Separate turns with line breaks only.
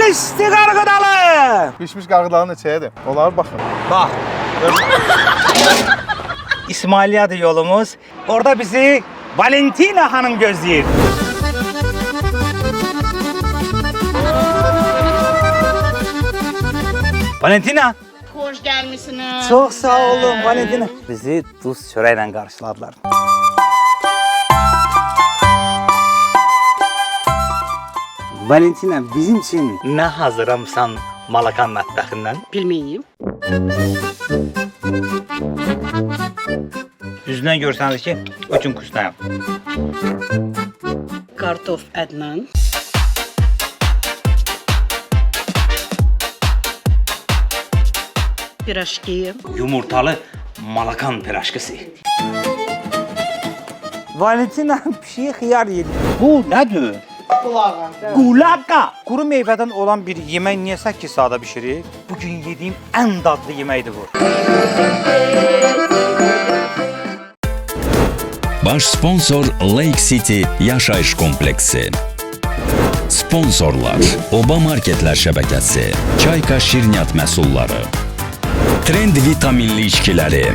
İsti qarğıdalı.
Pişmiş qarğıdalı neçəyədir? Onlar baxın.
Bax. İsmailiyadır yolumuz. Orada bizi Valentina hanım gözləyir. Valentina.
Hoş gelmişsiniz.
Çok sağ olun Valentina. Bizi duz çörəklə qarşıladılar. Valentina, bizim için ne hazırlamısan Malakan mətbəxindən?
Bilmeyeyim.
Üzündən görsəniz ki, öçün kustayım.
Kartof Adnan. Piraşki.
Yumurtalı Malakan piraşkısı. Valentina pişiyi xiyar yedi. Bu nədir? Qulaqa. Quru meyvədən olan bir yemək niyə 8 saata bişirir? Bugün yediyim ən dadlı yeməkdir bu.
Baş sponsor Lake City Yaşayış Kompleksi. Sponsorlar Oba Marketlər şəbəkəsi, Çayka Şirniyyat məhsulları, Trend vitaminli içkiləri,